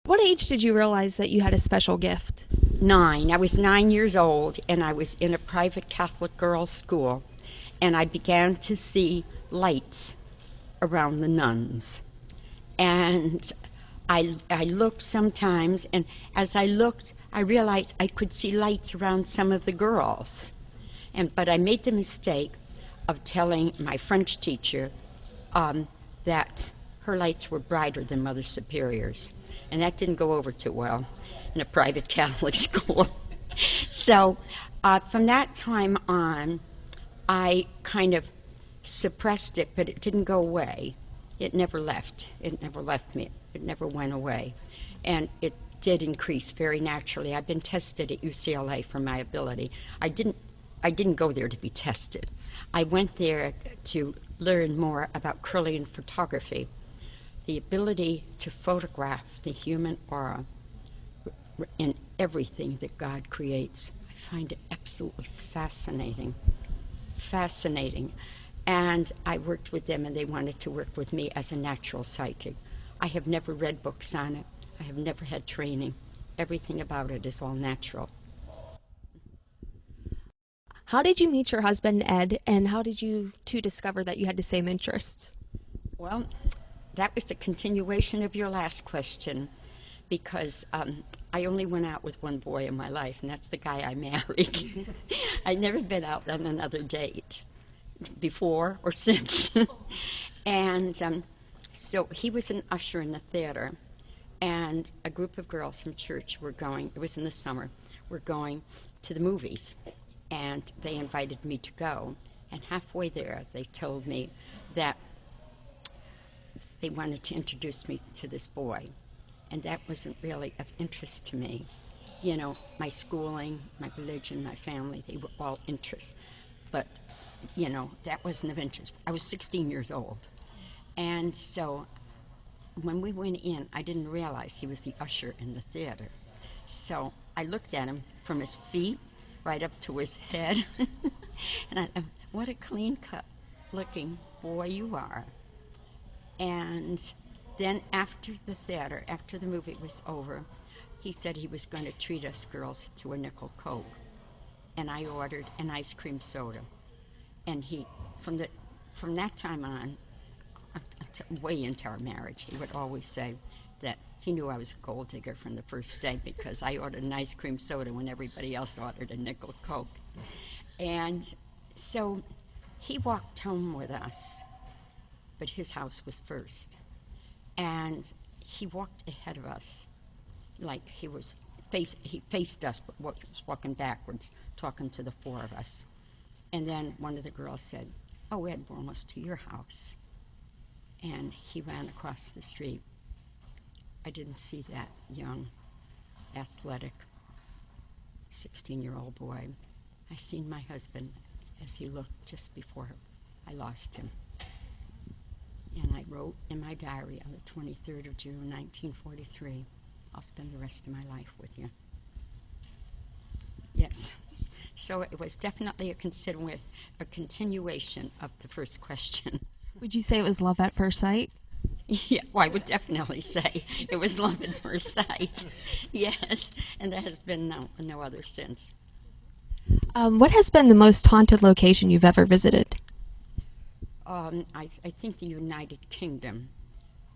What age did you realize that you had a special gift? 9. I was 9 years old, and I was in a private Catholic girls' school, and I began to see lights around the nuns. And I looked sometimes, and as I looked, I realized I could see lights around some of the girls. But I made the mistake of telling my French teacher that her lights were brighter than Mother Superior's. And that didn't go over too well in a private Catholic school. So from that time on, I kind of suppressed it, but it didn't go away. It never left. It never left me. It never went away. And it did increase very naturally. I've been tested at UCLA for my ability. I didn't go there to be tested. I went there to learn more about Kirlian photography, the ability to photograph the human aura in everything that God creates. I find it absolutely fascinating. Fascinating. And I worked with them, and they wanted to work with me as a natural psychic. I have never read books on it. I have never had training. Everything about it is all natural. How did you meet your husband, Ed, and how did you two discover that you had the same interests? Well, that was the continuation of your last question, because I only went out with one boy in my life, and that's the guy I married. I'd never been out on another date before or since. And so he was an usher in the theater, and a group of girls from church were going, it was in the summer, were going to the movies, and they invited me to go. And halfway there, they told me that they wanted to introduce me to this boy, and that wasn't really of interest to me. You know, my schooling, my religion, my family, they were all interests. But, you know, that wasn't of interest. I was 16 years old. And so when we went in, I didn't realize he was the usher in the theater. So I looked at him from his feet right up to his head. And I thought, what a clean-cut looking boy you are. And then after the theater, after the movie was over, he said he was going to treat us girls to a nickel Coke. And I ordered an ice cream soda. And he, from that time on, way into our marriage, he would always say that he knew I was a gold digger from the first day because I ordered an ice cream soda when everybody else ordered a nickel Coke. And so he walked home with us, but his house was first. And he walked ahead of us like he faced us, but was walking backwards, talking to the four of us. And then one of the girls said, "Oh, Ed, we're almost to your house." And he ran across the street. I didn't see that young, athletic, 16-year-old boy. I seen my husband as he looked just before I lost him. And I wrote in my diary on the 23rd of June, 1943, "I'll spend the rest of my life with you." Yes. So it was definitely a continuation of the first question. Would you say it was love at first sight? Yeah, well, I would definitely say it was love at first sight. Yes, and there has been no other since. What has been the most haunted location you've ever visited? I think the United Kingdom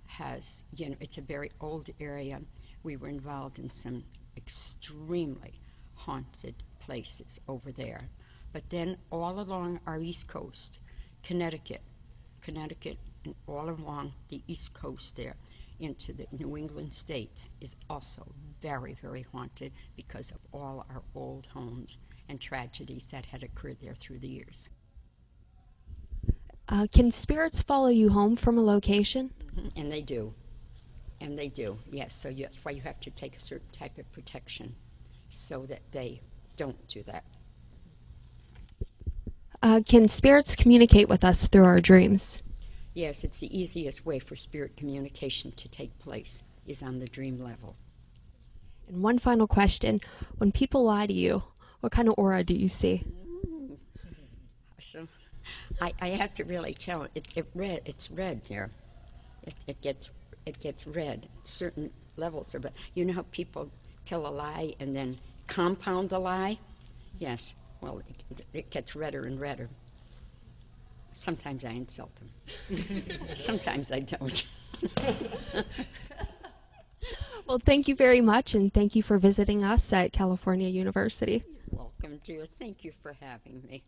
has, you know, it's a very old area. We were involved in some extremely haunted places over there. But then all along our East Coast, Connecticut, and all along the East Coast there into the New England states is also very, very haunted because of all our old homes and tragedies that had occurred there through the years. Can spirits follow you home from a location? Mm-hmm. And they do. And they do, yes. So that's why you have to take a certain type of protection so that they don't do that. Can spirits communicate with us through our dreams? Yes, it's the easiest way for spirit communication to take place is on the dream level. And one final question. When people lie to you, what kind of aura do you see? So I have to really tell it's red here. It gets red. Certain levels are, but you know how people tell a lie and then compound the lie? Yes. Well, it gets redder and redder. Sometimes I insult them. Sometimes I don't. Well, thank you very much, and thank you for visiting us at California University. Welcome, dear. Thank you for having me.